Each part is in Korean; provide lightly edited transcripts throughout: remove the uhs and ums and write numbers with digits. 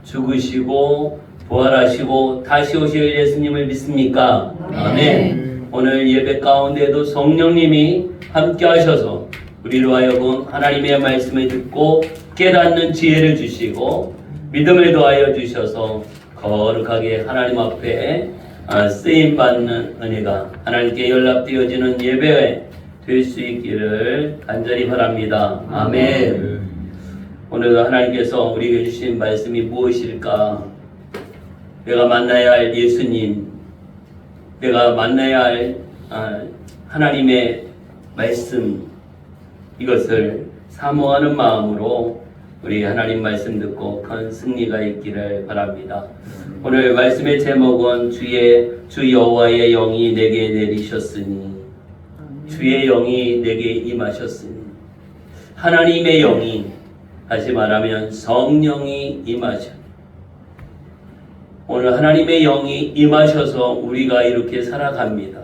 죽으시고 부활하시고 다시 오실 예수님을 믿습니까? 아멘. 오늘 예배 가운데도 성령님이 함께 하셔서 우리로 하여금 하나님의 말씀을 듣고 깨닫는 지혜를 주시고 믿음을 더하여 주셔서 거룩하게 하나님 앞에 쓰임받는 은혜가 하나님께 연락되어지는 예배 될 수 있기를 간절히 바랍니다. 아멘. 오늘도 하나님께서 우리에게 주신 말씀이 무엇일까? 내가 만나야 할 예수님, 내가 만나야 할 하나님의 말씀, 이것을 사모하는 마음으로 우리 하나님 말씀 듣고 큰 승리가 있기를 바랍니다. 오늘 말씀의 제목은 주 여호와의 영이 내게 내리셨으니, 주의 영이 내게 임하셨으니, 하나님의 영이, 다시 말하면 성령이 임하셔. 오늘 하나님의 영이 임하셔서 우리가 이렇게 살아갑니다.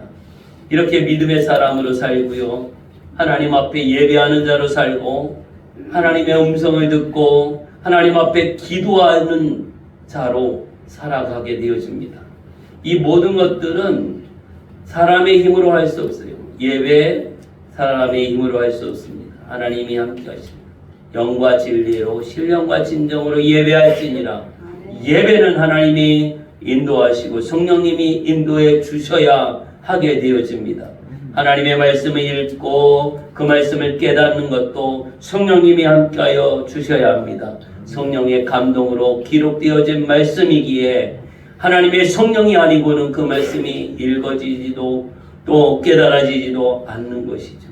이렇게 믿음의 사람으로 살고요, 하나님 앞에 예배하는 자로 살고 하나님의 음성을 듣고 하나님 앞에 기도하는 자로 살아가게 되어집니다. 이 모든 것들은 사람의 힘으로 할 수 없어요. 예배 사람의 힘으로 할 수 없습니다. 하나님이 함께 하십니다. 영과 진리로 신령과 진정으로 예배할지니라. 예배는 하나님이 인도하시고 성령님이 인도해 주셔야 하게 되어집니다. 하나님의 말씀을 읽고 그 말씀을 깨닫는 것도 성령님이 함께하여 주셔야 합니다. 성령의 감동으로 기록되어진 말씀이기에 하나님의 성령이 아니고는 그 말씀이 읽어지지도 또 깨달아지지도 않는 것이죠.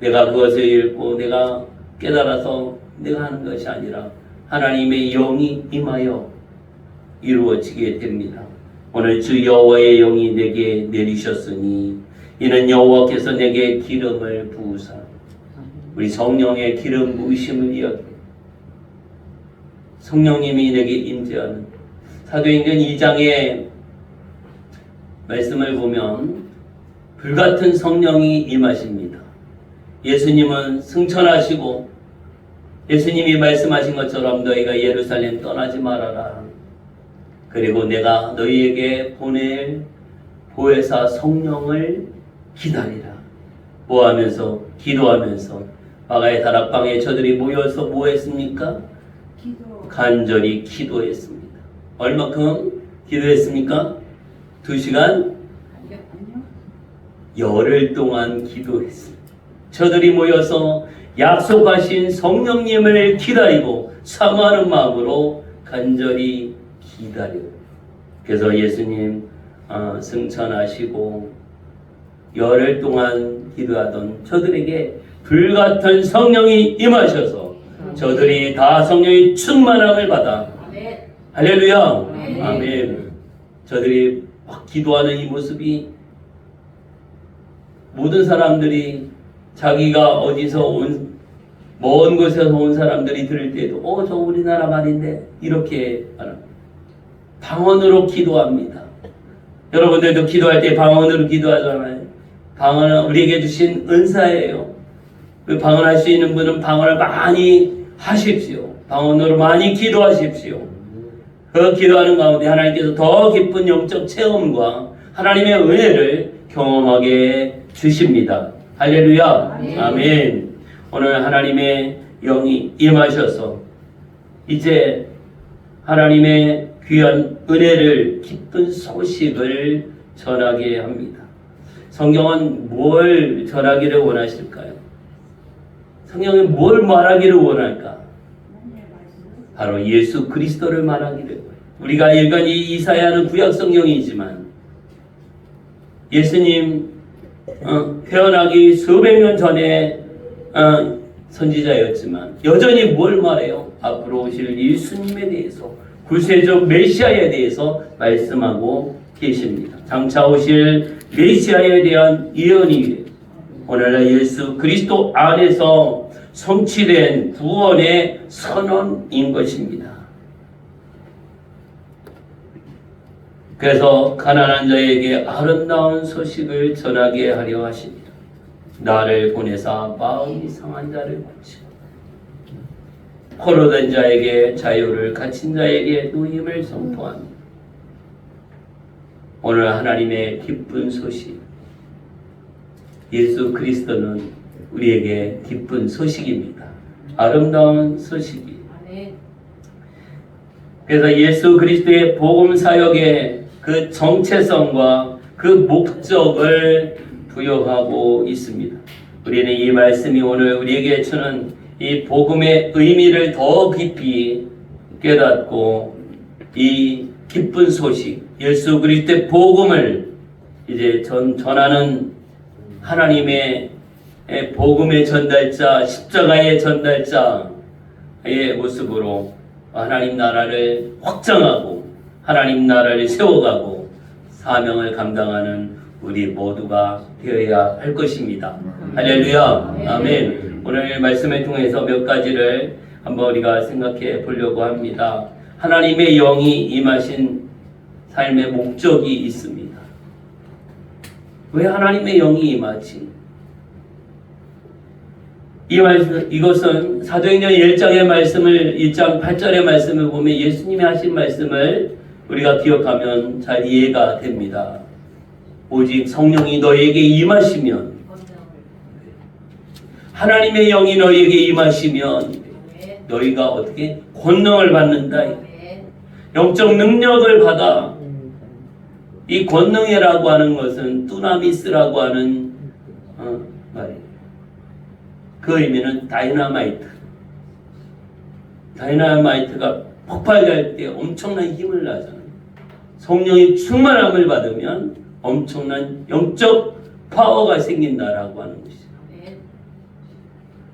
내가 그것을 읽고 내가 깨달아서 내가 하는 것이 아니라 하나님의 영이 임하여 이루어지게 됩니다. 오늘 주 여호와의 영이 내게 내리셨으니 이는 여호와께서 내게 기름을 부으사, 우리 성령의 기름 부으심을 이야기합니다. 성령님이 내게 임재하는 사도행전 2장의 말씀을 보면 불같은 성령이 임하십니다. 예수님은 승천하시고 예수님이 말씀하신 것처럼 너희가 예루살렘 떠나지 말아라. 그리고 내가 너희에게 보낼 보혜사 성령을 기다리라. 뭐하면서? 기도하면서. 마가의 다락방에 저들이 모여서 뭐 했습니까? 간절히 기도했습니다. 얼마큼 기도했습니까? 2시간? 열흘 동안 기도했습니다. 저들이 모여서 약속하신 성령님을 기다리고 사모하는 마음으로 간절히 기다려요. 그래서 예수님 승천하시고 열흘 동안 기도하던 저들에게 불같은 성령이 임하셔서 저들이 다 성령의 충만함을 받아, 할렐루야, 아멘. 저들이 막 기도하는 이 모습이 모든 사람들이 자기가 어디서 먼 곳에서 온 사람들이 들을 때도 저 우리나라 말인데 이렇게 말합니다. 방언으로 기도합니다. 여러분들도 기도할 때 방언으로 기도하잖아요. 방언은 우리에게 주신 은사예요. 그 방언할 수 있는 분은 방언을 많이 하십시오. 방언으로 많이 기도하십시오. 그 기도하는 가운데 하나님께서 더 깊은 영적 체험과 하나님의 은혜를 경험하게 주십니다. 할렐루야, 아멘. 아멘. 오늘 하나님의 영이 임하셔서 이제 하나님의 귀한 은혜를, 기쁜 소식을 전하게 합니다. 성경은 뭘 전하기를 원하실까요? 성경은 뭘 말하기를 원할까? 바로 예수 그리스도를 말하기를 원해요. 우리가 읽은 이 이사야는 구약 성경이지만 예수님 태어나기 수백 년 전에 선지자였지만 여전히 뭘 말해요? 앞으로 오실 예수님에 대해서, 구세주 메시아에 대해서 말씀하고 계십니다. 장차 오실 메시아에 대한 예언이 오늘날 예수 그리스도 안에서 성취된 구원의 선언인 것입니다. 그래서 가난한 자에게 아름다운 소식을 전하게 하려 하십니다. 나를 보내사 마음이 상한 자를 고치고 포로된 자에게 자유를, 갇힌 자에게 노임을 선포합니다. 오늘 하나님의 기쁜 소식, 예수 그리스도는 우리에게 기쁜 소식입니다. 아름다운 소식이. 그래서 예수 그리스도의 복음 사역의 그 정체성과 그 목적을 부여하고 있습니다. 우리는 이 말씀이 오늘 우리에게 주는 이 복음의 의미를 더 깊이 깨닫고 이 기쁜 소식, 예수 그리스도의 복음을 이제 전하는 하나님의 복음의 전달자, 십자가의 전달자의 모습으로 하나님 나라를 확장하고 하나님 나라를 세워가고 사명을 감당하는 우리 모두가 되어야 할 것입니다. 할렐루야. 아멘. 오늘 말씀을 통해서 몇 가지를 한번 우리가 생각해 보려고 합니다. 하나님의 영이 임하신 삶의 목적이 있습니다. 왜 하나님의 영이 임하지? 이것은 사도행전 1장의 말씀을 1장 8절의 말씀을 보면 예수님이 하신 말씀을 우리가 기억하면 잘 이해가 됩니다. 오직 성령이 너에게 임하시면, 하나님의 영이 너에게 임하시면 너희가 어떻게 권능을 받는다. 영적 능력을 받아. 이 권능이라고 하는 것은 두나미스라고 하는 말이에요. 그 의미는 다이나마이트가 폭발할 때 엄청난 힘을 나잖아요. 성령의 충만함을 받으면 엄청난 영적 파워가 생긴다라고 하는 것이죠.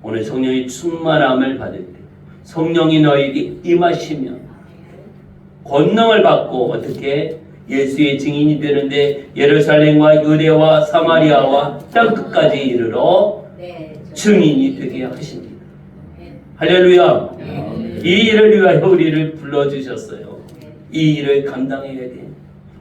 오늘 성령의 충만함을 받을 때 성령이 너에게 임하시면 권능을 받고 어떻게 예수의 증인이 되는데 예루살렘과 유대와 사마리아와 땅끝까지 이르러 증인이 되게 하십니다. 할렐루야. 이 일을 위하여 우리를 불러주셨어요. 이 일을 감당해야 돼.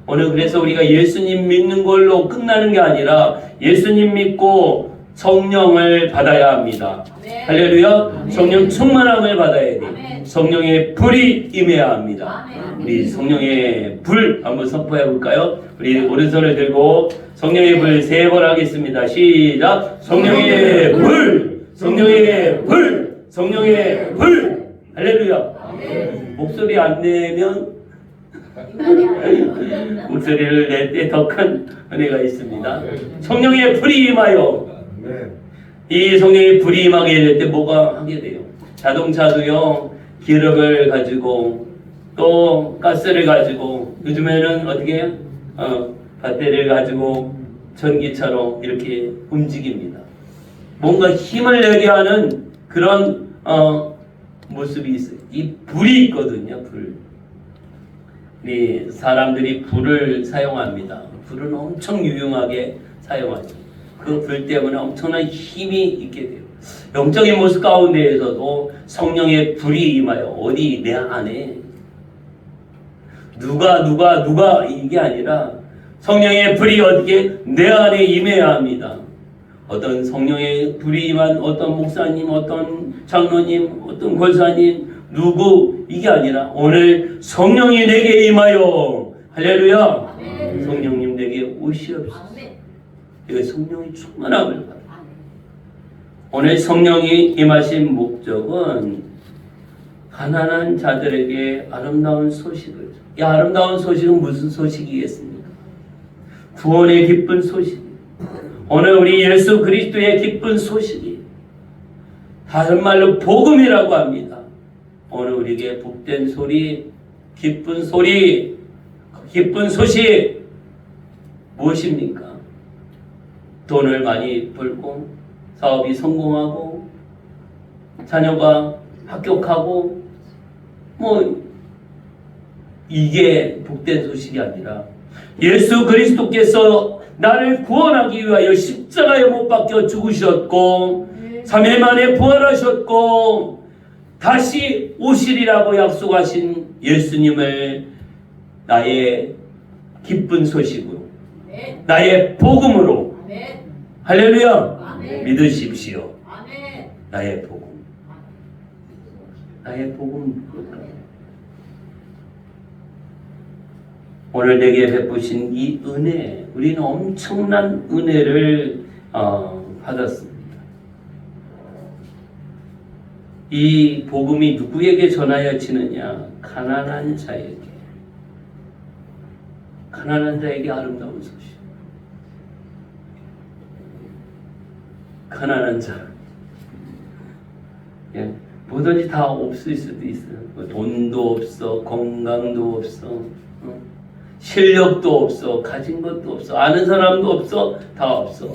오늘 그래서 우리가 예수님 믿는 걸로 끝나는 게 아니라 예수님 믿고 성령을 받아야 합니다. 할렐루야. 성령 충만함을 받아야 돼. 성령의 불이 임해야 합니다. 우리 성령의 불 한번 선포해 볼까요? 우리 오른손을 들고 성령의 불 3번 하겠습니다. 시작. 성령의 불, 성령의 불, 성령의 불. 할렐루야. 목소리 안 내면 목소리를 낼 때 더 큰 은혜가 있습니다. 성령의 불이 임하여. 이 성령의 불이 임하게 될 때 뭐가 하게 돼요? 자동차도요, 기름을 가지고 또 가스를 가지고 요즘에는 어떻게 해요? 배터리를 가지고 전기차로 이렇게 움직입니다. 뭔가 힘을 내게 하는 그런 모습이 있어요. 이 불이 있거든요. 불. 이 사람들이 불을 사용합니다. 불은 엄청 유용하게 사용하죠. 그 불 때문에 엄청난 힘이 있게 돼요. 영적인 모습 가운데에서도 성령의 불이 임하여 어디 내 안에 누가 이게 아니라 성령의 불이 어떻게 내 안에 임해야 합니다. 어떤 성령의 불이 임한 어떤 목사님, 어떤 장로님, 어떤 권사님, 누구 이게 아니라 오늘 성령이 내게 임하여. 할렐루야. 성령님 내게 오시옵소서. 이거 성령의 충만함을 받아. 오늘 성령이 임하신 목적은 가난한 자들에게 아름다운 소식을. 이 아름다운 소식은 무슨 소식이겠습니까? 구원의 기쁜 소식. 오늘 우리 예수 그리스도의 기쁜 소식이 다른 말로 복음이라고 합니다. 오늘 우리에게 복된 소리, 기쁜 소리, 기쁜 소식 무엇입니까? 돈을 많이 벌고 사업이 성공하고 자녀가 합격하고 이게 복된 소식이 아니라 예수 그리스도께서 나를 구원하기 위하여 십자가에 못 박혀 죽으셨고 3일 만에 부활하셨고 다시 오시리라고 약속하신 예수님을 나의 기쁜 소식으로 나의 복음으로 할렐루야 믿으십시오. 나의 복음. 나의 복음 뭘까? 오늘 내게 베푸신 이 은혜, 우리는 엄청난 은혜를 받았습니다. 이 복음이 누구에게 전하여지느냐? 가난한 자에게. 가난한 자에게 아름다운 소식. 가난한 자. 예, 뭐든지 다 없을 수도 있어요. 뭐 돈도 없어, 건강도 없어, 실력도 없어, 가진 것도 없어, 아는 사람도 없어, 다 없어.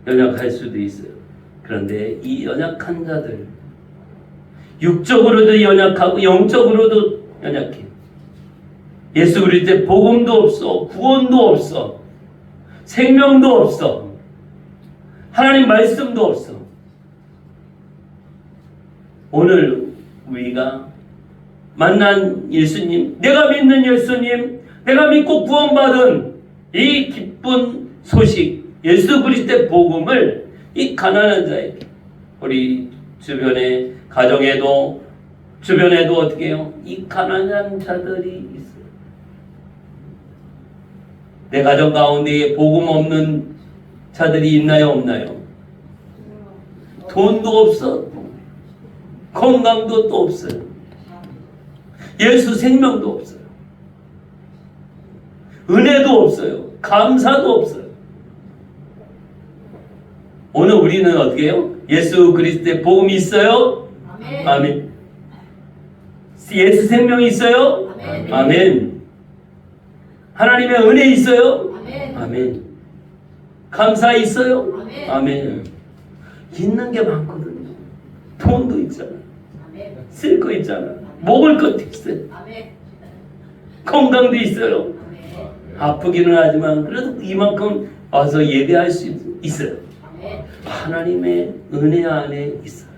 연약할 수도 있어요. 그런데 이 연약한 자들, 육적으로도 연약하고 영적으로도 연약해. 예수 그리스도의 복음도 없어, 구원도 없어, 생명도 없어, 하나님 말씀도 없어. 오늘 우리가 만난 예수님, 내가 믿는 예수님, 내가 믿고 구원받은 이 기쁜 소식, 예수 그리스도의 복음을 이 가난한 자에게, 우리 주변에 가정에도 주변에도 어떻게 해요? 이 가난한 자들이 있어요. 내 가정 가운데에 복음 없는 자들이 있나요, 없나요? 돈도 없어, 건강도 또 없어요. 예수 생명도 없어요. 은혜도 없어요. 감사도 없어요. 오늘 우리는 어떻게 해요? 예수 그리스도의 복음이 있어요? 아멘. 아멘. 예수 생명이 있어요? 아멘. 아멘. 하나님의 은혜 있어요? 아멘. 아멘. 감사 있어요? 아멘. 아멘. 있는 게 많거든요. 돈도 있잖아. 쓸 거 있잖아. 먹을 것도 있어요. 아멘. 건강도 있어요. 아멘. 아프기는 하지만 그래도 이만큼 와서 예배할 수 있어요. 아멘. 하나님의 은혜 안에 있어요.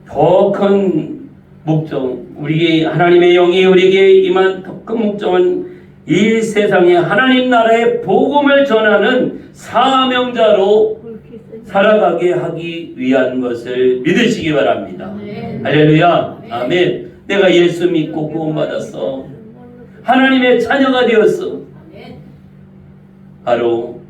더 큰 목적, 우리의 하나님의 영이 우리에게 임한 더 큰 목적은 이 세상에 하나님 나라의 복음을 전하는 사명자로 살아가게 하기 위한 것을 믿으시기 바랍니다. 할렐루야. 아멘. 내가 예수 믿고 구원받았어. 하나님의 자녀가 되었어. 바로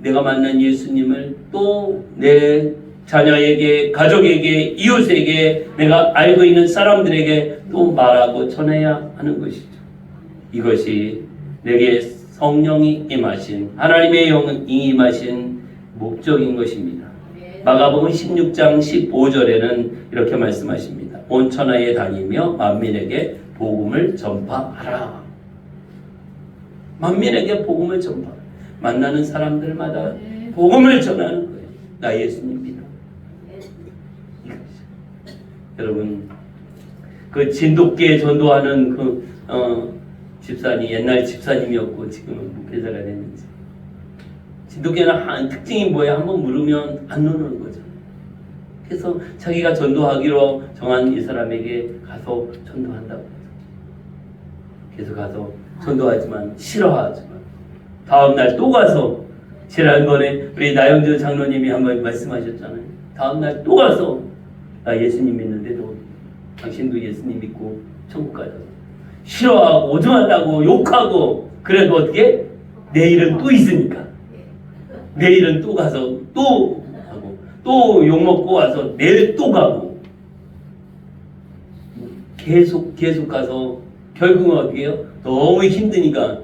내가 만난 예수님을 또 내 자녀에게, 가족에게, 이웃에게, 내가 알고 있는 사람들에게 또 말하고 전해야 하는 것이죠. 이것이 내게 성령이 임하신, 하나님의 영이 임하신 목적인 것입니다. 마가복음 16장 15절에는 이렇게 말씀하십니다. 온 천하에 다니며 만민에게 복음을 전파하라. 만민에게 복음을 전파하라. 만나는 사람들마다 복음을 전하는 거예요. 나 예수님 믿어. 여러분, 그 진돗개 전도하는 집사님, 옛날 집사님이었고 지금은 목회자가 됐는지, 진돗개는 한 특징이 뭐예요? 한번 물으면 안 노는 거죠. 그래서 자기가 전도하기로 정한 이 사람에게 가서 전도한다고. 계속 가서 전도하지만 싫어하지만 다음날 또 가서, 지난번에 우리 나영주 장로님이 한번 말씀하셨잖아요. 다음날 또 가서 나 예수님 믿는데도 당신도 예수님 믿고 천국 가자. 싫어하고 오지 말라고 욕하고, 그래도 어떻게? 내일은 또 있으니까. 내일은 또 가서 또 하고, 또 욕먹고 와서 내일 또 가고, 계속 가서 결국은 어떻게 해요? 너무 힘드니까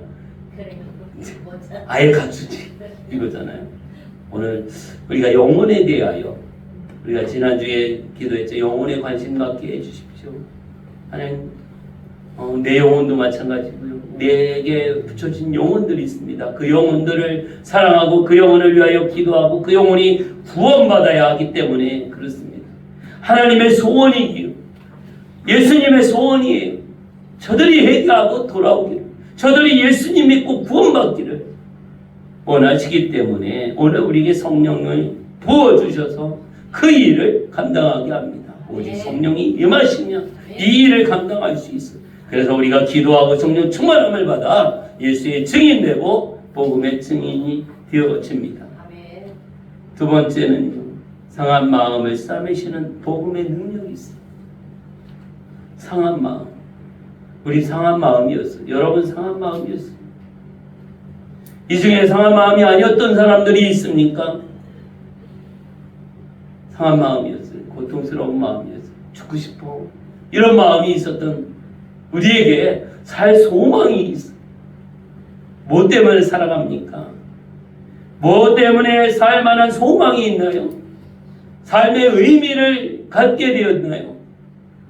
아예 갖추지 이거잖아요. 오늘 우리가 영혼에 대하여, 우리가 지난주에 기도했죠. 영혼에 관심 갖게 해주십시오. 하나님, 내 영혼도 마찬가지고요. 내게 붙여진 영혼들이 있습니다. 그 영혼들을 사랑하고 그 영혼을 위하여 기도하고 그 영혼이 구원받아야 하기 때문에 그렇습니다. 하나님의 소원이기요, 예수님의 소원이에요. 저들이 회개하고 돌아오기를, 저들이 예수님 믿고 구원받기를 원하시기 때문에 오늘 우리에게 성령을 부어주셔서 그 일을 감당하게 합니다. 오직 성령이 임하시면 이 일을 감당할 수 있어요. 그래서 우리가 기도하고 성령 충만함을 받아 예수의 증인되고 복음의 증인이 되어집니다. 아멘. 두 번째는요, 상한 마음을 싸매시는 복음의 능력이 있어요. 상한 마음. 우리 상한 마음이었어요. 여러분 상한 마음이었어요. 이 중에 상한 마음이 아니었던 사람들이 있습니까? 상한 마음이었어요. 고통스러운 마음이었어요. 죽고 싶어. 이런 마음이 있었던 우리에게 살 소망이 있어요. 뭐 때문에 살아갑니까? 뭐 때문에 살 만한 소망이 있나요? 삶의 의미를 갖게 되었나요?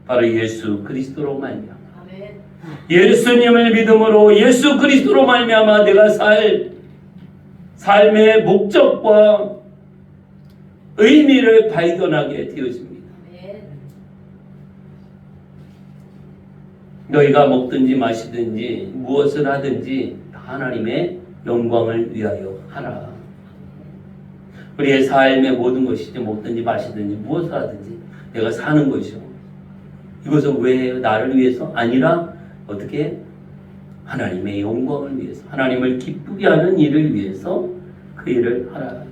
바로 예수 그리스도로 말미암아. 아멘. 예수님을 믿음으로 예수 그리스도로 말미암아 내가 삶의 목적과 의미를 발견하게 되어집니다. 아멘. 너희가 먹든지 마시든지 무엇을 하든지 다 하나님의 영광을 위하여 하라. 우리의 삶의 모든 것이지 먹든지 마시든지 무엇을 하든지 내가 사는 것이요. 이것은 왜 나를 위해서 아니라 어떻게 하나님의 영광을 위해서 하나님을 기쁘게 하는 일을 위해서 그 일을 하라.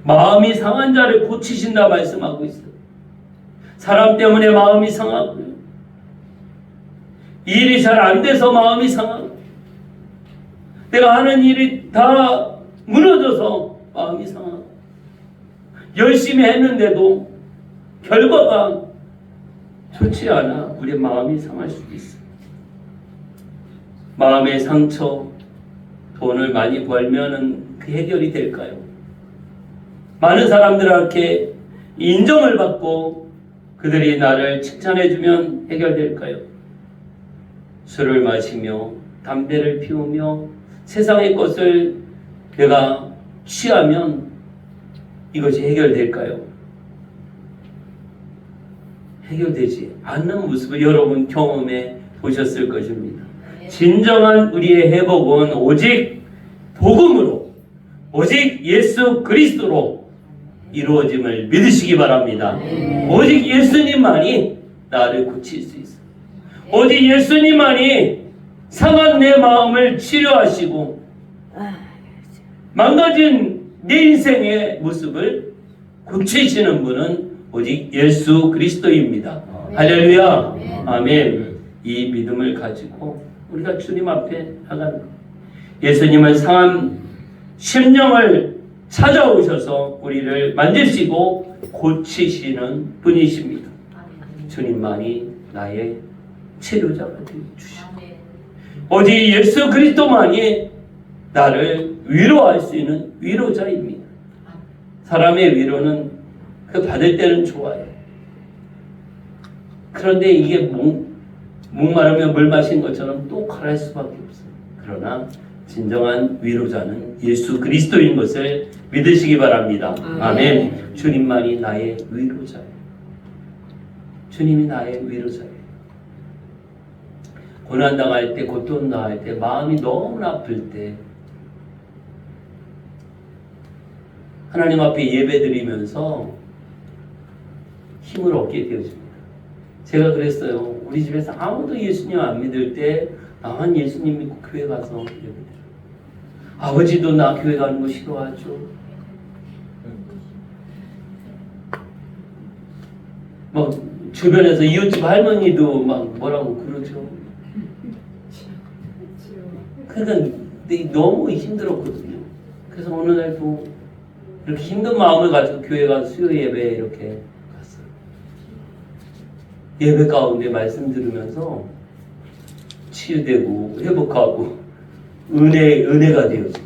마음이 상한 자를 고치신다 말씀하고 있어요. 사람 때문에 마음이 상하고요. 일이 잘 안 돼서 마음이 상하고 내가 하는 일이 다 무너져서 마음이 상하고 열심히 했는데도 결과가 좋지 않아 우리의 마음이 상할 수도 있어요. 마음의 상처, 돈을 많이 벌면은 그 해결이 될까요? 많은 사람들한테 인정을 받고 그들이 나를 칭찬해주면 해결될까요? 술을 마시며 담배를 피우며 세상의 것을 내가 취하면 이것이 해결될까요? 해결되지 않는 모습을 여러분 경험해 보셨을 것입니다. 진정한 우리의 회복은 오직 복음으로, 오직 예수 그리스도로 이루어짐을 믿으시기 바랍니다. 오직 예수님만이 나를 고칠 수 있어요. 오직 예수님만이 상한 내 마음을 치료하시고 망가진 내 인생의 모습을 고치시는 분은 오직 예수 그리스도입니다. 할렐루야. 아멘. 이 믿음을 가지고 우리가 주님 앞에 나가는 겁니다. 예수님은 상한 심령을 찾아오셔서 우리를 만지시고 고치시는 분이십니다. 주님만이 나의 치료자가 되어주시고 오직 예수 그리스도만이 나를 위로할 수 있는 위로자입니다. 사람의 위로는 그 받을 때는 좋아요. 그런데 이게 목마르면 물 마신 것처럼 또 가라할 수밖에 없어요. 그러나 진정한 위로자는 예수 그리스도인 것을 믿으시기 바랍니다. 아멘. 주님만이 나의 위로자예요. 주님이 나의 위로자예요. 고난당할 때, 고통당할 때, 마음이 너무나 아플 때 하나님 앞에 예배드리면서 힘을 얻게 되어집니다. 제가 그랬어요. 우리 집에서 아무도 예수님 안 믿을 때 나만 예수님 믿고 교회 가서 예배드려요. 아버지도 나 교회 가는 거 싫어하죠. 막 주변에서 이웃집 할머니도 막 뭐라고 그러죠. 그러니까 너무 힘들었거든요. 그래서 어느 날도 이렇게 힘든 마음을 가지고 교회 가서 수요 예배에 이렇게 갔어요. 예배 가운데 말씀 들으면서 치유되고 회복하고 은혜가 되었습니다.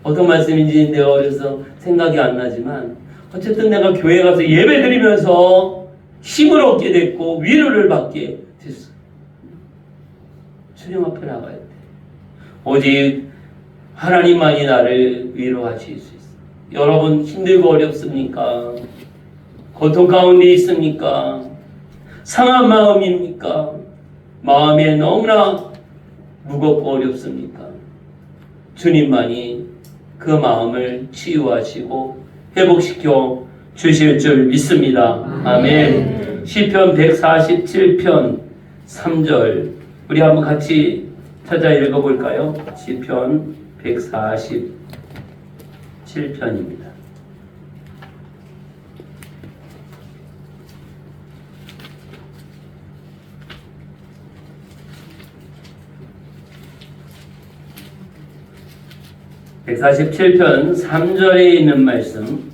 어떤 말씀인지 내가 어려서 생각이 안 나지만 어쨌든 내가 교회 가서 예배 드리면서 힘을 얻게 됐고 위로를 받게 됐어요. 주님 앞에 나가야 돼. 오직 하나님만이 나를 위로하실 수 있어요. 여러분 힘들고 어렵습니까? 고통 가운데 있습니까? 상한 마음입니까? 마음에 너무나 무겁고 어렵습니까? 주님만이 그 마음을 치유하시고 회복시켜 주실 줄 믿습니다. 아멘. 시편 147편 3절 우리 한번 같이 찾아 읽어볼까요? 시편 147편 147편입니다. (147편) 3절에 있는 말씀,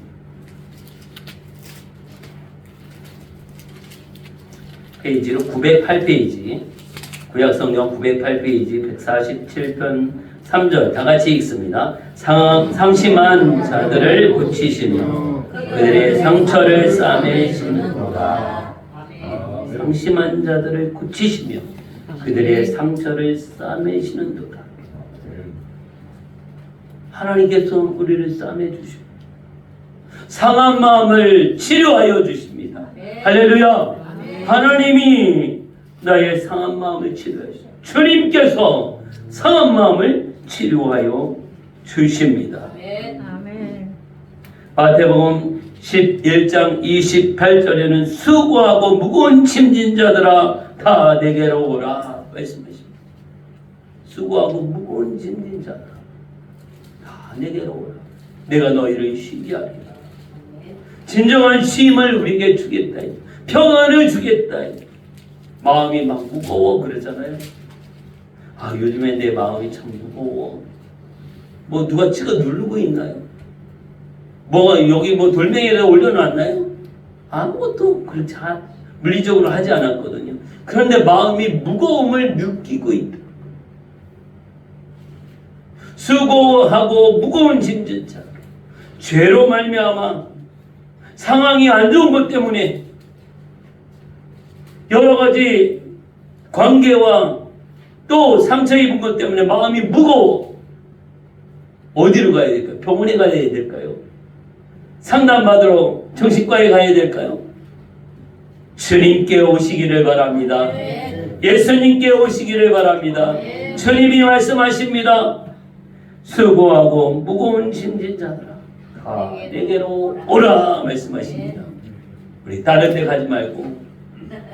페이지로 908페이지, 구약성경 908페이지 147편 3절 다 같이 읽습니다. 상심한 자들을 고치시며 그들의 상처를 싸매시는도다. 상심한 자들을 고치시며 그들의 상처를 싸매시는도다. 하나님께서 우리를 싸매주시고 상한 마음을 치료하여 주십니다. 할렐루야. 하나님이 나의 상한 마음을 치료하시고 주님께서 상한 마음을 치료하여 주십니다. 마태복음 11장 28절에는 수고하고 무거운 짐진 자들아 다 내게로 오라 말씀하십니다. 수고하고 무거운 짐진 자들아 다 내게로 오라. 내가 너희를 쉬게 하리라. 진정한 쉼을 우리에게 주겠다. 평안을 주겠다. 마음이 막 무거워 그러잖아요. 아, 요즘에 내 마음이 참 무거워. 뭐 누가 찍어 누르고 있나요? 뭐가 여기 뭐 돌멩이에다 올려놨나요? 아무것도 그렇지 물리적으로 하지 않았거든요. 그런데 마음이 무거움을 느끼고 있다. 수고하고 무거운 짐진 자, 죄로 말미암아 상황이 안 좋은 것 때문에 여러 가지 관계와 또 상처 입은 것 때문에 마음이 무거워. 어디로 가야 될까요? 병원에 가야 될까요? 상담받으러 정신과에 가야 될까요? 주님께 오시기를 바랍니다. 예수님께 오시기를 바랍니다. 주님이 말씀하십니다. 수고하고 무거운 짐진 자들아 다 내게로 오라 말씀하십니다. 우리 다른 데 가지 말고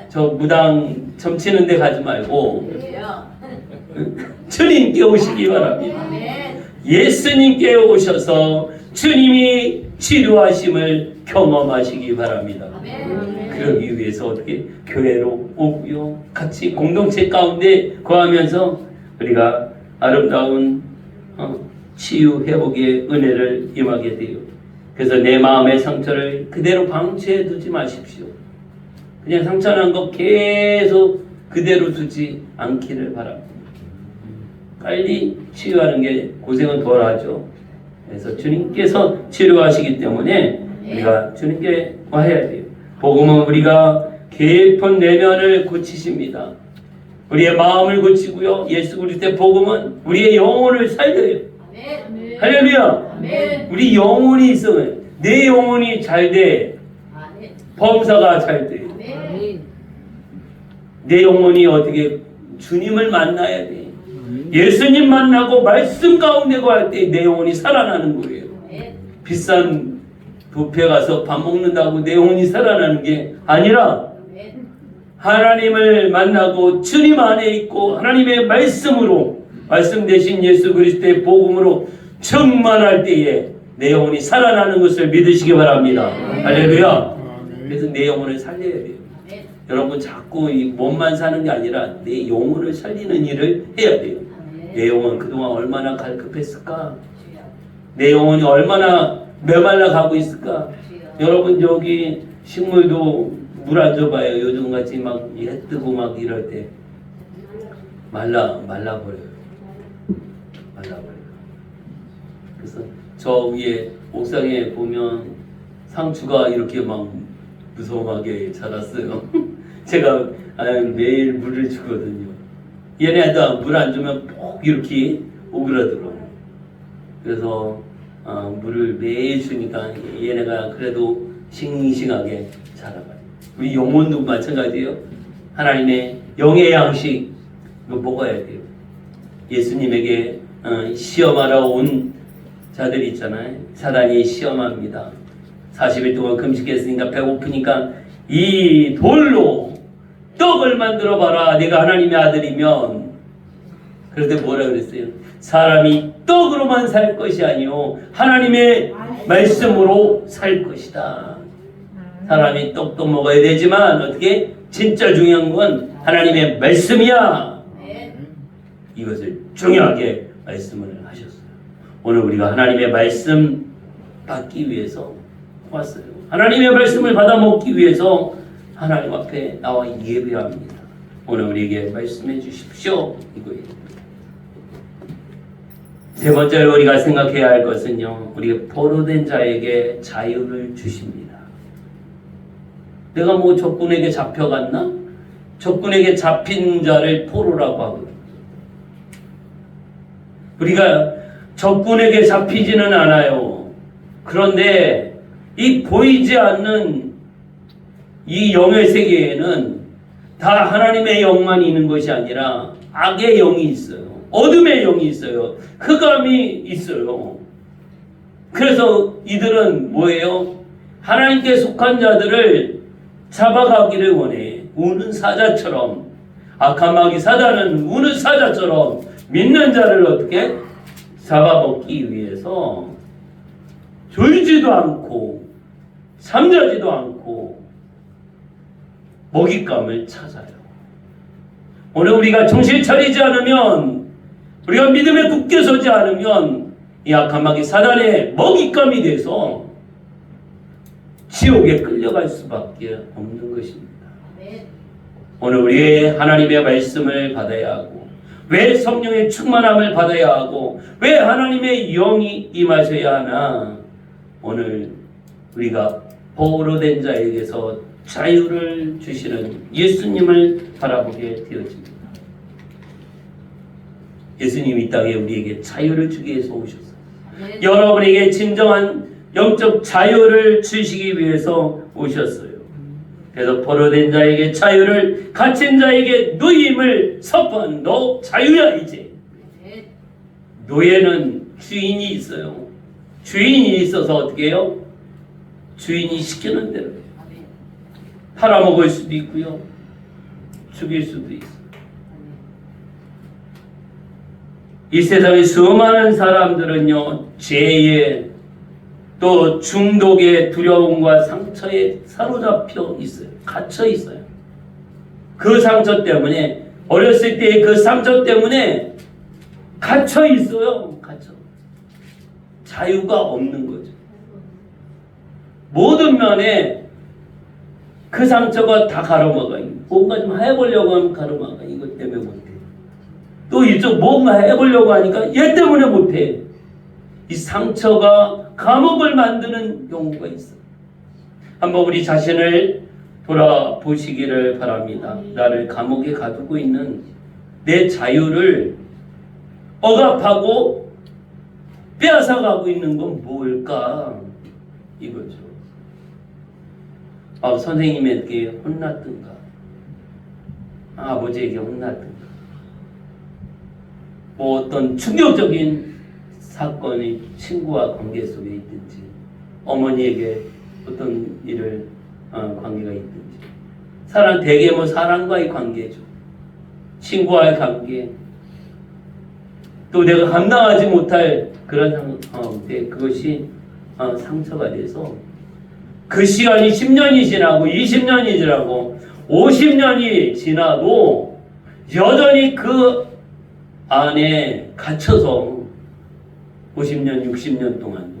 저 무당 점치는 데 가지 말고 주님께 오시기 바랍니다. 예수님께 오셔서 주님이 치료하심을 경험하시기 바랍니다. 그러기 위해서 어떻게 교회로 오고요. 같이 공동체 가운데 거하면서 우리가 아름다운 치유 회복의 은혜를 임하게 돼요. 그래서 내 마음의 상처를 그대로 방치해 두지 마십시오. 그냥 상처난 거 계속 그대로 두지 않기를 바랍니다. 빨리 치유하는 게 고생은 덜하죠. 그래서 주님께서 치료하시기 때문에 우리가 주님께 와야 돼요. 복음은 우리가 깊은 내면을 고치십니다. 우리의 마음을 고치고요. 예수 그리스도의 복음은 우리의 영혼을 살려요. 할렐루야. 우리 영혼이 있으면 내 영혼이 잘 돼. 범사가 잘 돼. 내 영혼이 어떻게 주님을 만나야 돼. 예수님 만나고 말씀 가운데 거할 때 내 영혼이 살아나는 거예요. 비싼 뷔페 가서 밥 먹는다고 내 영혼이 살아나는 게 아니라 하나님을 만나고 주님 안에 있고 하나님의 말씀으로 말씀 대신 예수 그리스도의 복음으로 충만할 때에 내 영혼이 살아나는 것을 믿으시기 바랍니다. 할렐루야. 그래서 내 영혼을 살려야 돼요. 여러분 자꾸 이 몸만 사는 게 아니라 내 영혼을 살리는 일을 해야 돼요. 내 영혼 그동안 얼마나 갈급했을까? 내 영혼이 얼마나 메말라 가고 있을까? 여러분 여기 식물도 물 안 줘봐요. 요즘같이 막 해 뜨고 막 이럴 때 말라버려요. 그래서 저 위에 옥상에 보면 상추가 이렇게 막 무성하게 자랐어요. 제가 매일 물을 주거든요. 얘네도 물 안 주면 꼭 이렇게 오그라들어요. 그래서 물을 매일 주니까 얘네가 그래도 싱싱하게 자라가요. 우리 영혼도 마찬가지예요. 하나님의 영의 양식 이거 먹어야 돼요. 예수님에게 시험하러 온 자들이 있잖아요. 사단이 시험합니다. 40일 동안 금식했으니까 배고프니까 이 돌로 떡을 만들어 봐라. 네가 하나님의 아들이면. 그런데 뭐라 그랬어요? 사람이 떡으로만 살 것이 아니요 하나님의 말씀으로 살 것이다. 사람이 떡도 먹어야 되지만 어떻게 진짜 중요한 건 하나님의 말씀이야. 이것을 중요하게 말씀을 하셨어요. 오늘 우리가 하나님의 말씀 받기 위해서 왔어요. 하나님의 말씀을 받아 먹기 위해서 하나님 앞에 나와 예배합니다. 오늘 우리에게 말씀해 주십시오. 이거예요. 세 번째로 우리가 생각해야 할 것은요, 우리가 포로된 자에게 자유를 주십니다. 내가 뭐 적군에게 잡혀갔나? 적군에게 잡힌 자를 포로라고 하거든요. 우리가 적군에게 잡히지는 않아요. 그런데 이 보이지 않는 이 영의 세계에는 다 하나님의 영만 있는 것이 아니라 악의 영이 있어요. 어둠의 영이 있어요. 흑암이 있어요. 그래서 이들은 뭐예요? 하나님께 속한 자들을 잡아가기를 원해. 우는 사자처럼, 악한 마귀 사단은 우는 사자처럼 믿는 자를 어떻게 잡아먹기 위해서 졸지도 않고 잠자지도 않고 먹잇감을 찾아요. 오늘 우리가 정신 차리지 않으면, 우리가 믿음에 굳게 서지 않으면 이 악한 마귀 사단의 먹잇감이 돼서 지옥에 끌려갈 수밖에 없는 것입니다. 오늘 우리 하나님의 말씀을 받아야 하고, 왜 성령의 충만함을 받아야 하고, 왜 하나님의 영이 임하셔야 하나? 오늘 우리가 포로된 자에게서 자유를 주시는 예수님을 바라보게 되어집니다. 예수님이 이 땅에 우리에게 자유를 주기 위해서 오셨어요. 여러분에게 진정한 영적 자유를 주시기 위해서 오셨어요. 그래서 포로된 자에게 자유를, 갇힌 자에게 누임을 선포하는, 너 자유야 이제. 노예는 주인이 있어요. 주인이 있어서 어떻게 해요? 주인이 시키는 대로 해요. 팔아먹을 수도 있고요, 죽일 수도 있어요. 이 세상의 수많은 사람들은요, 죄에 또 중독의 두려움과 상처에 사로잡혀 있어요. 갇혀 있어요. 그 상처 때문에, 어렸을 때의 그 상처 때문에 갇혀 있어요. 갇혀. 자유가 없는 거죠. 모든 면에 그 상처가 다 가로막아요. 뭔가 좀 해보려고 하면 가로막아. 이것 때문에 못해. 또 이쪽 뭔가 해보려고 하니까 얘 때문에 못해. 이 상처가 감옥을 만드는 경우가 있어요. 한번 우리 자신을 돌아보시기를 바랍니다. 나를 감옥에 가두고 있는 내 자유를 억압하고 빼앗아가고 있는 건 뭘까? 이거죠. 선생님에게 혼났든가, 아버지에게 혼났든가, 뭐 어떤 충격적인 사건이 친구와 관계 속에 있든지, 어머니에게 어떤 일을 관계가 있든지, 대개 뭐 사람과의 관계죠. 친구와의 관계, 또 내가 감당하지 못할 그런 상황인데 그것이 상처가 돼서 그 시간이 10년이 지나고 20년이 지나고 50년이 지나도 여전히 그 안에 갇혀서 50년, 60년 동안,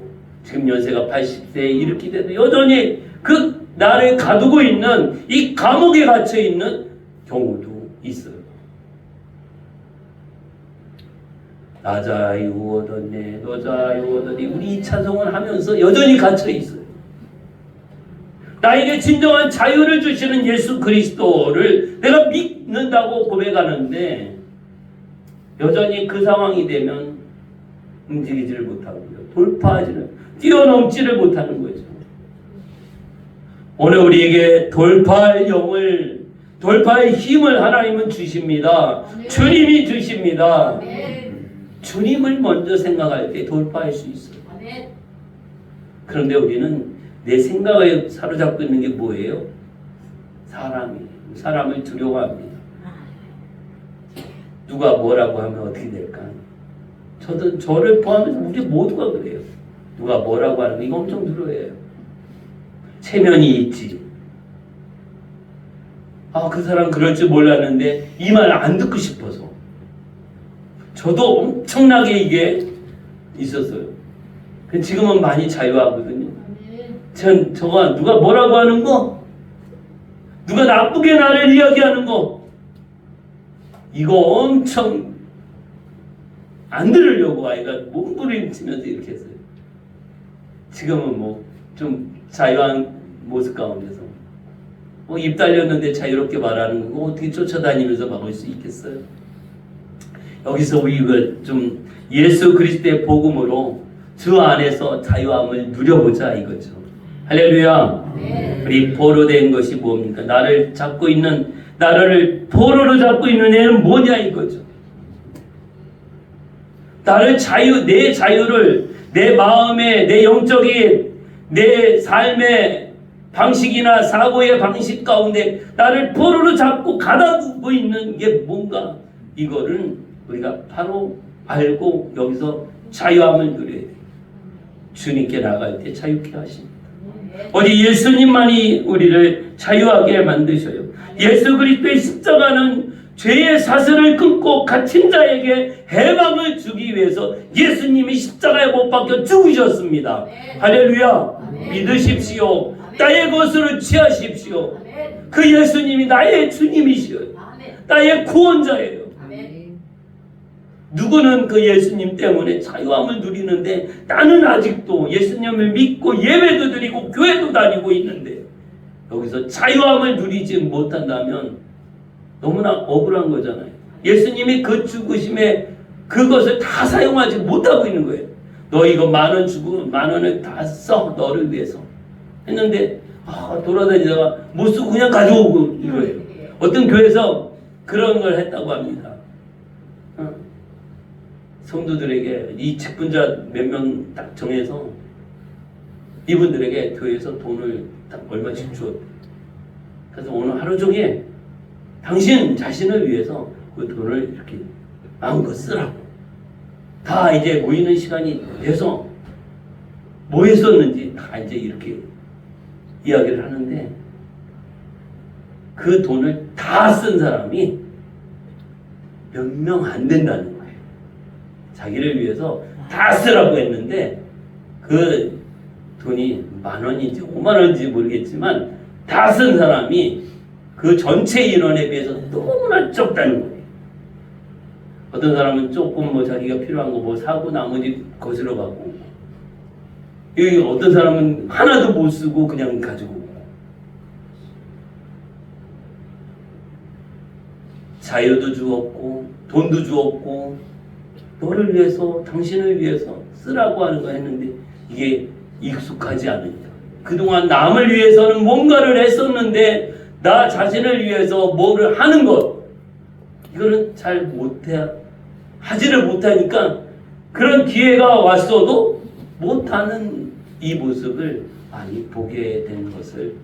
지금 연세가 80세에 이렇게 돼도 여전히 그 나를 가두고 있는 이 감옥에 갇혀 있는 경우도 있어요. 나 자유 얻었네, 너 자유 얻었니, 우리 이 찬송을 하면서 여전히 갇혀 있어요. 나에게 진정한 자유를 주시는 예수 그리스도를 내가 믿는다고 고백하는데 여전히 그 상황이 되면 움직이지를 못하고요, 돌파하지는, 뛰어넘지를 못하는 거죠. 오늘 우리에게 돌파할 영을, 돌파의 힘을 하나님은 주십니다. 주님이 주십니다. 주님을 먼저 생각할 때 돌파할 수 있어요. 그런데 우리는 내 생각에 사로잡고 있는 게 뭐예요? 사람이에요. 사람을 두려워합니다. 누가 뭐라고 하면 어떻게 될까? 저를 포함해서 우리 모두가 그래요. 누가 뭐라고 하는 거 이거 엄청 두려워해요. 체면이 있지. 그 사람 그럴 줄 몰랐는데 이 말 안 듣고 싶어서. 저도 엄청나게 이게 있었어요. 지금은 많이 자유하거든요. 저가 누가 뭐라고 하는 거, 누가 나쁘게 나를 이야기하는 거, 이거 엄청 안 들으려고 아이가 몸부림치면서 이렇게 했어요. 지금은 뭐 좀 자유한 모습 가운데서 입 달렸는데 자유롭게 말하는 거 어떻게 쫓아다니면서 막을 수 있겠어요? 여기서 우리가 좀 예수 그리스도의 복음으로 주 안에서 자유함을 누려보자 이거죠. 할렐루야. 네. 우리 포로 된 것이 뭡니까? 나를 포로로 잡고 있는 애는 뭐냐 이거죠. 내 자유를 내 마음의, 내 영적인, 내 삶의 방식이나 사고의 방식 가운데 나를 포로로 잡고 가다두고 있는 게 뭔가 이거를 우리가 바로 알고 여기서 자유함을 누려야 돼요. 주님께 나갈 때 자유케 하십니다. 어디 예수님만이 우리를 자유하게 만드셔요. 예수 그리스도의 십자가는 죄의 사슬을 끊고 갇힌 자에게 해방을 주기 위해서 예수님이 십자가에 못 박혀 죽으셨습니다. 할렐루야. 믿으십시오. 나의 것으로 취하십시오. 그 예수님이 나의 주님이시요, 나의 구원자예요. 누구는 그 예수님 때문에 자유함을 누리는데 나는 아직도 예수님을 믿고 예배도 드리고 교회도 다니고 있는데 여기서 자유함을 누리지 못한다면 너무나 억울한 거잖아요. 예수님이 그 죽으심에 그것을 다 사용하지 못하고 있는 거예요. 너 이거 10,000원 주고 10,000원을 다 써 너를 위해서 했는데 돌아다니다가 못 쓰고 그냥 가져오고 이거예요. 어떤 교회에서 그런 걸 했다고 합니다. 성도들에게 이 직분자 몇 명 딱 정해서 이분들에게 교회에서 돈을 딱 얼마씩 주었대요. 그래서 오늘 하루 종일 당신 자신을 위해서 그 돈을 이렇게 마음껏 쓰라고. 다 이제 모이는 시간이 돼서 뭐 했었는지 다 이제 이렇게 이야기를 하는데 그 돈을 다 쓴 사람이 몇 명 안 된다는 거예요. 자기를 위해서 다 쓰라고 했는데 그 돈이 10,000원인지 50,000원인지 모르겠지만 다 쓴 사람이 그 전체 인원에 비해서 너무나 적다는 거예요. 어떤 사람은 조금 자기가 필요한 거 사고 나머지 거슬러 가고, 여기 어떤 사람은 하나도 못 쓰고 그냥 가지고 오고. 자유도 주었고 돈도 주었고 너를 위해서 당신을 위해서 쓰라고 하는 거 했는데 이게 익숙하지 않으니까 그동안 남을 위해서는 뭔가를 했었는데 나 자신을 위해서 뭐를 하는 것 이거는 잘 하지를 못하니까 그런 기회가 왔어도 못하는 이 모습을 많이 보게 된 것을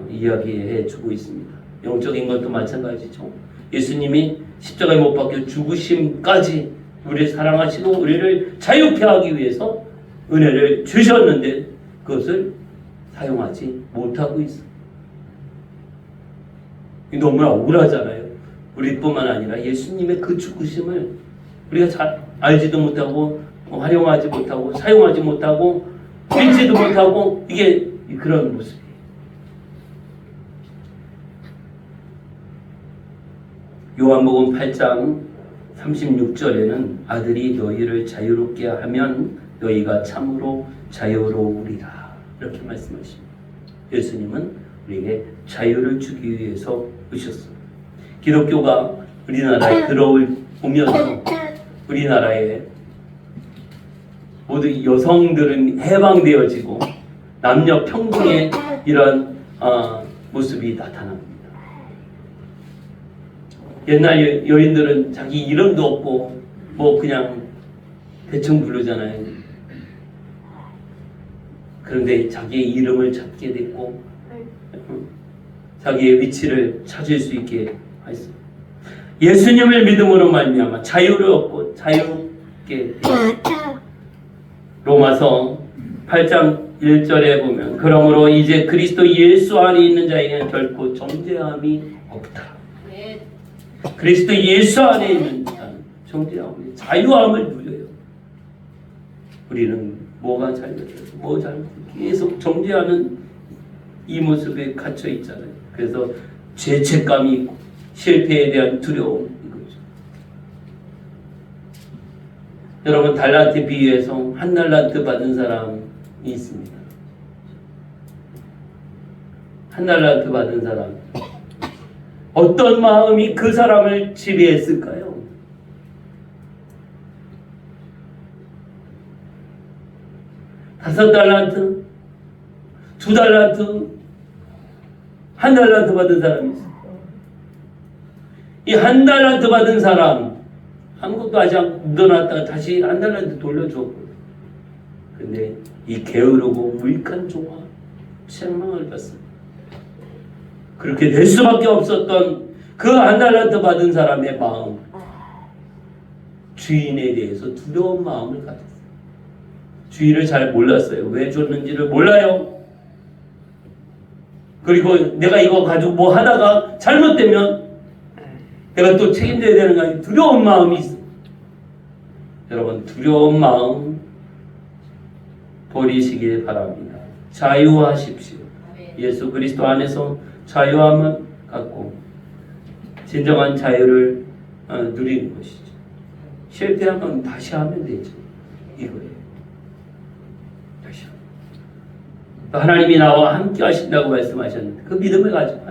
이야기해 주고 있습니다. 영적인 것도 마찬가지죠. 예수님이 십자가에 못 박혀 죽으심까지 우리를 사랑하시고 우리를 자유케 하기 위해서 은혜를 주셨는데 그것을 사용하지 못하고 있어. 너무나 억울하잖아요. 우리뿐만 아니라 예수님의 그 죽으심을 우리가 잘 알지도 못하고 활용하지 못하고 사용하지 못하고 믿지도 못하고 이게 그런 모습이에요. 요한복음 8장 36절에는 아들이 너희를 자유롭게 하면 너희가 참으로 자유로우리라 이렇게 말씀하십니다. 예수님은 우리에게 자유를 주기 위해서 오셨습니다. 기독교가 우리나라에 들어오면서 우리나라에 모두 여성들은 해방되어지고 남녀 평등의 이런 모습이 나타납니다. 옛날 여인들은 자기 이름도 없고 그냥 대충 부르잖아요. 그런데 자기의 이름을 찾게 됐고 자기의 위치를 찾을 수 있게 했습니다. 예수님을 믿음으로 말미암아 자유를 얻고 자유롭게 있게 돼요. 로마서 8장 1절에 보면 그러므로 이제 그리스도 예수 안에 있는 자에게는 결코 정죄함이 없다. 그리스도 예수 안에 있는 자는 정죄함이 자유함을 누려요. 우리는 뭐가 잘못해서 뭐 잘못 계속 정죄하는 이 모습에 갇혀 있잖아요. 그래서 죄책감이 있고 실패에 대한 두려움 이거죠. 여러분 달란트 비유에서 한 달란트 받은 사람이 있습니다. 한 달란트 받은 사람 어떤 마음이 그 사람을 지배했을까요? 다섯 달란트, 두 달란트, 한 달란트 받은 사람이 있어요. 이 한 달란트 받은 사람 아무것도 하지 않고 묻어놨다가 다시 한 달란트 돌려줬거든요. 근데 이 게으르고 무익한 종아 책망을 받습니다. 그렇게 될 수밖에 없었던 그 한 달란트 받은 사람의 마음, 주인에 대해서 두려운 마음을 가졌어요. 주인을 잘 몰랐어요. 왜 줬는지를 몰라요. 그리고 내가 이거 가지고 뭐 하다가 잘못되면 내가 또 책임져야 되는 거 아니에요. 두려운 마음이 있어요. 여러분 두려운 마음 버리시길 바랍니다. 자유하십시오. 예수 그리스도 안에서 자유함을 갖고 진정한 자유를 누리는 것이죠. 실패하면 다시 하면 되죠. 이거예요. 다시 하나님이 나와 함께 하신다고 말씀하셨는데 그 믿음을 가지고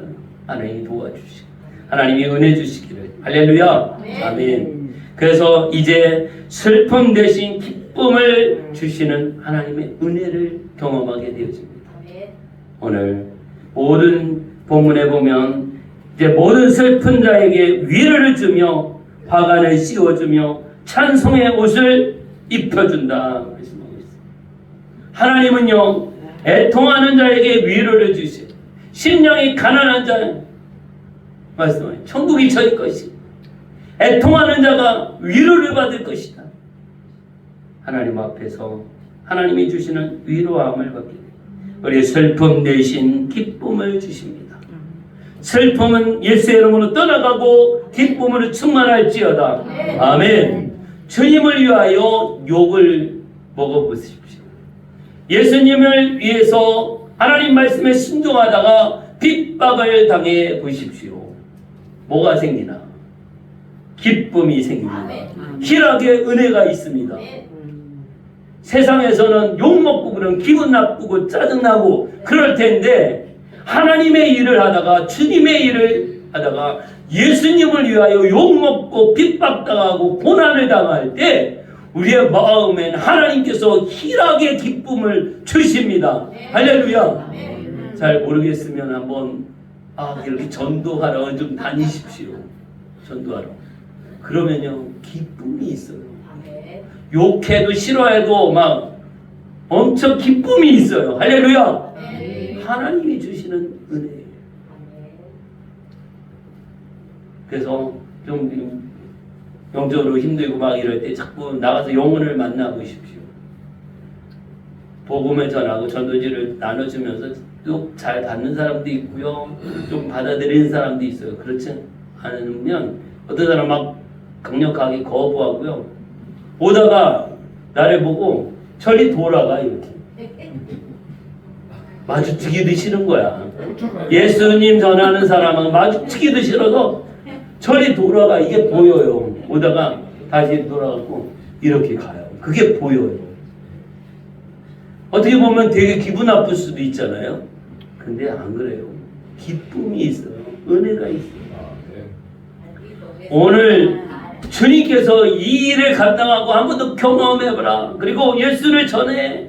하나님이 도와주시고 하나님이 은혜 주시기를. 할렐루야. 네. 아멘. 그래서 이제 슬픔 대신 기쁨을 주시는 하나님의 은혜를 경험하게 되어집니다. 네. 오늘 모든 본문에 보면 이제 모든 슬픈 자에게 위로를 주며 화관을 씌워주며 찬송의 옷을 입혀준다 말씀하고 있습니다. 하나님은요 애통하는 자에게 위로를 주시고 심령이 가난한 자 말씀하세요. 천국이 저희 것이 애통하는 자가 위로를 받을 것이다. 하나님 앞에서 하나님이 주시는 위로함을 받게 됩니다. 우리 슬픔 대신 기쁨을 주십니다. 슬픔은 예수의 이름으로 떠나가고 기쁨으로 충만할지어다. 아멘. 주님을 위하여 욕을 먹어보십시오. 예수님을 위해서 하나님 말씀에 순종하다가 핍박을 당해 보십시오. 뭐가 생기나? 기쁨이 생깁니다. 희락의 은혜가 있습니다. 세상에서는 욕먹고 그런 기분 나쁘고 짜증나고 그럴 텐데 하나님의 일을 하다가 주님의 일을 하다가 예수님을 위하여 욕먹고 핍박당하고 고난을 당할 때 우리의 마음엔 하나님께서 희락의 기쁨을 주십니다. 할렐루야. 잘 모르겠으면 한번 이렇게 전도하러 좀 다니십시오. 전도하러. 그러면요 기쁨이 있어요. 욕해도 싫어해도 막 엄청 기쁨이 있어요. 할렐루야. 하나님이 주시는 은혜예요. 그래서 좀 영적으로 힘들고 막 이럴 때 자꾸 나가서 영혼을 만나보십시오. 복음을 전하고 전도지를 나눠주면서 또 잘 받는 사람도 있고요. 좀 받아들이는 사람도 있어요. 그렇지 않으면 어떤 사람 막 강력하게 거부하고요. 오다가 나를 보고 저리 돌아가 이렇게. 마주치기도 싫은 거야. 예수님 전하는 사람은 마주치기도 싫어서 저리 돌아가. 이게 보여요. 오다가 다시 돌아가고 이렇게 가요. 그게 보여요. 어떻게 보면 되게 기분 나쁠 수도 있잖아요. 근데 안 그래요. 기쁨이 있어요. 은혜가 있어요. 오늘 주님께서 이 일을 감당하고 한 번 더 경험해보라. 그리고 예수를 전해.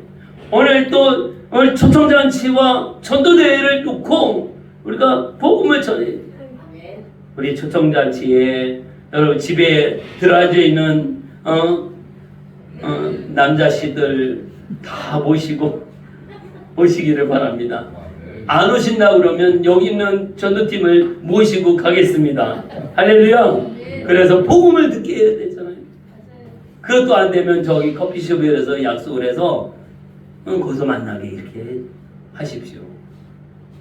오늘 또 오늘 초청잔치와 전도대회를 놓고 우리가 복음을 전해. 우리 초청잔치에 여러분 집에 들어앉아 있는 남자씨들 다 모시고 오시기를 바랍니다. 안 오신다 그러면 여기 있는 전도팀을 모시고 가겠습니다. 할렐루야. 그래서 복음을 듣게 해야 되잖아요. 그것도 안 되면 저기 커피숍에서 약속을 해서 거기서 만나게 이렇게 하십시오.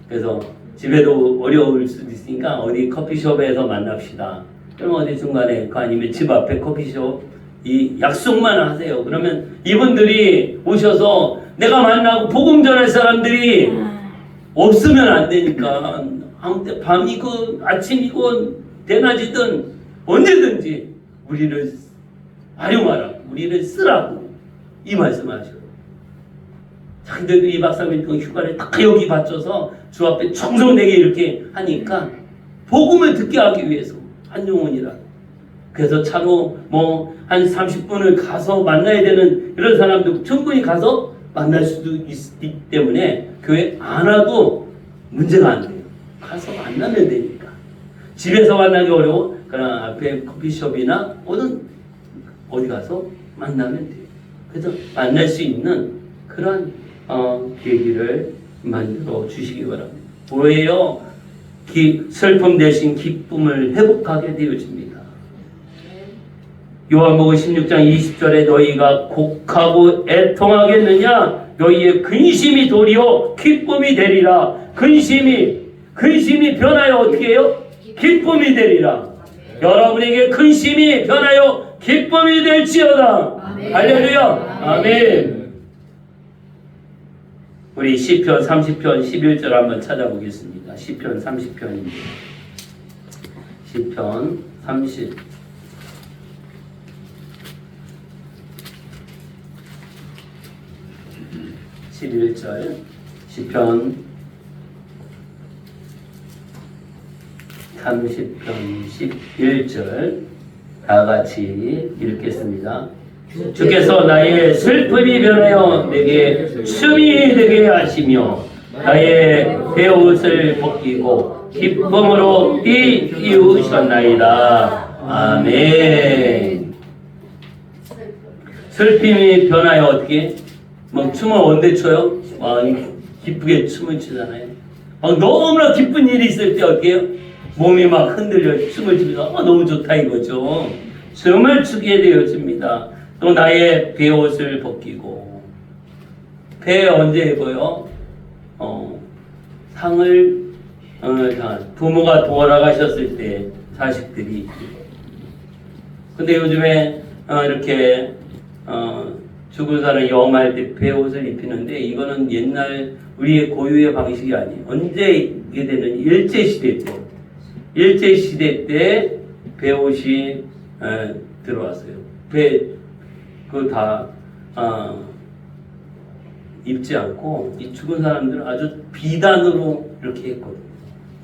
그래서 집에도 어려울 수도 있으니까 어디 커피숍에서 만납시다. 그럼 어디 중간에 그 아니면 집 앞에 커피숍 이 약속만 하세요. 그러면 이분들이 오셔서 내가 만나고 복음 전할 사람들이 없으면 안 되니까 아무 때 밤이고 아침이고 대낮이든 언제든지 우리를 활용하라고 우리를 쓰라고 이 말씀하셔요. 근데도 이 박사님 그 휴가를 딱 여기 받쳐서 주 앞에 충성되게 이렇게 하니까 복음을 듣게 하기 위해서 한 영혼이라. 그래서 차로 뭐 한 30분을 가서 만나야 되는 이런 사람도 충분히 가서 만날 수도 있기 때문에 교회 안 와도 문제가 안 돼요. 가서 만나면 되니까. 집에서 만나기 어려워. 그러나 앞에 커피숍이나 어디 가서 만나면 돼요. 그래서 만날 수 있는 그런 계기를 만들어 주시기 바랍니다. 뭐예요? 슬픔 대신 기쁨을 회복하게 되어집니다. 요한복음 16장 20절에 너희가 곡하고 애통하겠느냐? 너희의 근심이 도리어 기쁨이 되리라. 근심이 변하여 어떻게 해요? 기쁨이 되리라. 여러분에게 근심이 변하여 기쁨이 될지어다. 할렐루야. 아멘. 우리 시편 30편 11절 한번 찾아보겠습니다. 시편 30편입니다. 시편 30 11절 시편 30편 11절 다 같이 읽겠습니다. 주께서 나의 슬픔이 변하여 내게 춤이 되게 하시며 나의 베옷을 벗기고 기쁨으로 띄우셨나이다. 아멘. 슬픔이 변하여 어떻게? 막 춤을 언제 춰요? 기쁘게 춤을 추잖아요. 너무나 기쁜 일이 있을 때 어떻게 해요? 몸이 막 흔들려 춤을 추면서 너무 좋다 이거죠. 춤을 추게 되어집니다. 또 나의 베옷을 벗기고 배 언제 입어요? 상을 부모가 돌아가셨을 때 자식들이. 근데 요즘에 이렇게 죽은 사람 염할 때 베옷을 입히는데 이거는 옛날 우리의 고유의 방식이 아니에요. 언제 입게 되는 일제시대 때 베옷이 들어왔어요. 그거 다 입지 않고 이 죽은 사람들은 아주 비단으로 이렇게 했거든요.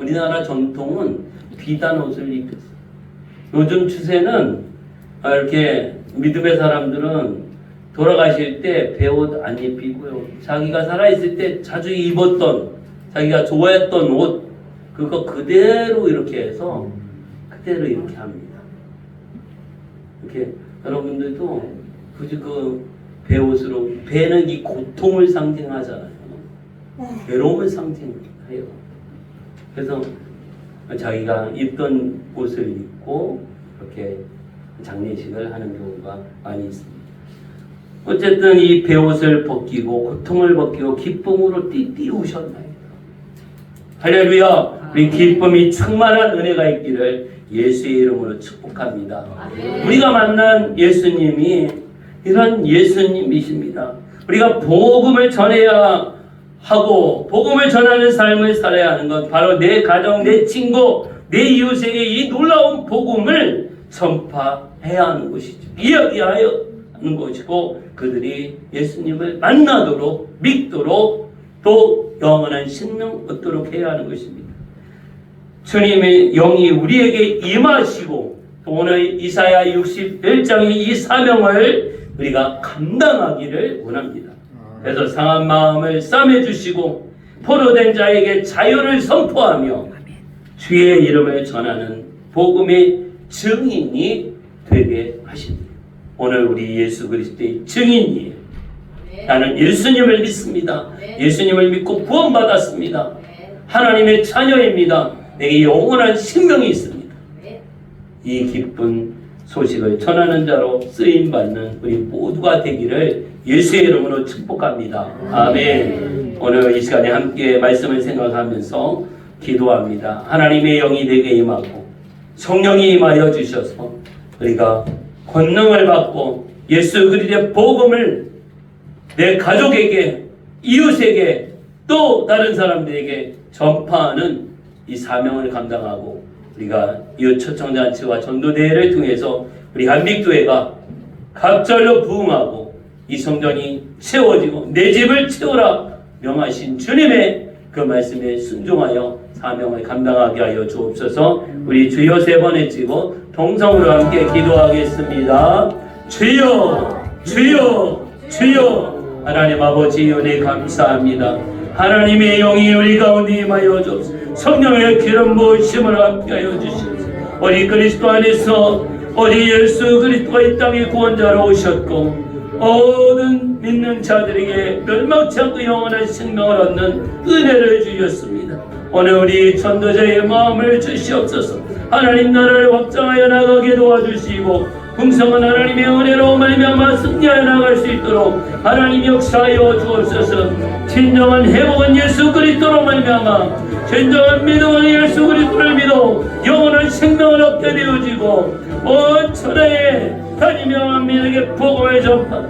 우리나라 전통은 비단 옷을 입혔어요. 요즘 추세는 이렇게 믿음의 사람들은 돌아가실 때 베옷 안 입히고요. 자기가 살아있을 때 자주 입었던 자기가 좋아했던 옷 그거 그대로 이렇게 해서 그대로 이렇게 합니다. 이렇게 여러분들도 굳이 그 베옷으로 배는 이 고통을 상징하잖아요. 괴로움을 상징해요. 그래서 자기가 입던 옷을 입고 이렇게 장례식을 하는 경우가 많이 있습니다. 어쨌든 이 베옷을 벗기고 고통을 벗기고 기쁨으로 띄우셨나이다. 할렐루야. 우리 기쁨이 충만한 은혜가 있기를 예수의 이름으로 축복합니다. 우리가 만난 예수님이 이런 예수님이십니다. 우리가 복음을 전해야 하고 복음을 전하는 삶을 살아야 하는 것 바로 내 가정, 내 친구, 내 이웃에게 이 놀라운 복음을 전파해야 하는 것이죠. 이야기하여 하는 것이고 그들이 예수님을 만나도록 믿도록 또 영원한 생명 얻도록 해야 하는 것입니다. 주님의 영이 우리에게 임하시고 또 오늘 이사야 61장의 이 사명을 우리가 감당하기를 원합니다. 그래서 상한 마음을 싸매주시고 포로된 자에게 자유를 선포하며 주의 이름을 전하는 복음의 증인이 되게 하십니다. 오늘 우리 예수 그리스도의 증인이에요. 나는 예수님을 믿습니다. 예수님을 믿고 구원받았습니다. 하나님의 자녀입니다. 내게 영원한 생명이 있습니다. 이 기쁜 소식을 전하는 자로 쓰임받는 우리 모두가 되기를 예수의 이름으로 축복합니다. 아멘. 오늘 이 시간에 함께 말씀을 생각하면서 기도합니다. 하나님의 영이 내게 임하고 성령이 임하여 주셔서 우리가 권능을 받고 예수 그리스도의 복음을 내 가족에게, 이웃에게, 또 다른 사람들에게 전파하는 이 사명을 감당하고 우리가 이웃 초청잔치와 전도대회를 통해서 우리 한빛교회가 갑절로 부흥하고 이 성전이 채워지고 내 집을 채우라 명하신 주님의 그 말씀에 순종하여 사명을 감당하게 하여 주옵소서. 우리 주여 세 번 외치고 동성으로 함께 기도하겠습니다. 주여 주여 주여. 하나님 아버지 은혜 감사합니다. 하나님의 영이 우리 가운데 임하여 주옵소서. 성령의 기름 부으심을 함께하여 주시옵소서. 우리 그리스도 안에서 우리 예수 그리스도가 이 땅의 구원자로 오셨고 모든 믿는 자들에게 멸망치 않고 영원한 생명을 얻는 은혜를 주셨습니다. 오늘 우리 전도자의 마음을 주시옵소서. 하나님 나라를 확장하여 나가게 도와주시고 풍성한 하나님의 은혜로 말미암아 승리하여 나갈 수 있도록 하나님 역사하여 주옵소서. 진정한 회복은 예수 그리스도로 말미암아 진정한 믿음은 예수 그리스도를 믿어 영원한 생명을 얻게 되어지고 온 천하에 다니며 민에게 복음을 전파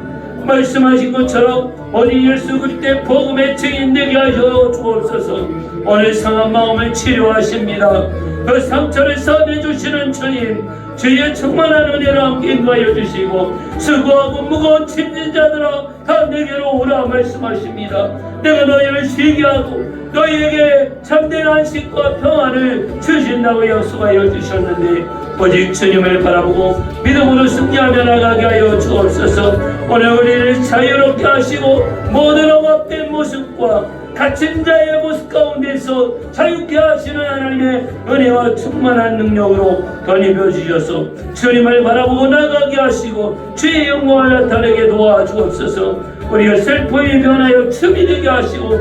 말씀하신 것처럼 어디 예수 그리스도의 복음의 증인 되게 하여 주옵소서. 오늘 상한 마음을 치료하십니다. 그 상처를 싸매 주시는 주님 주의 충만한 은혜로 함께 인도하여 주시고 수고하고 무거운 짐진 자들아 다 내게로 오라 말씀하십니다. 내가 너희를 쉬게 하고 너희에게 참된 안식과 평안을 주신다고 약속하여 주셨는데 오직 주님을 바라보고 믿음으로 승리하며 나가게 하여 주옵소서. 오늘 우리를 자유롭게 하시고 모든 억압된 모습과 갇힌 자의 모습 가운데서 자유케 하시는 하나님의 은혜와 충만한 능력으로 덧입혀 주셔서 주님을 바라보고 나가게 하시고 주의 영광을 나타내게 도와주옵소서. 우리가 슬픔이 변하여 춤이 되게 하시고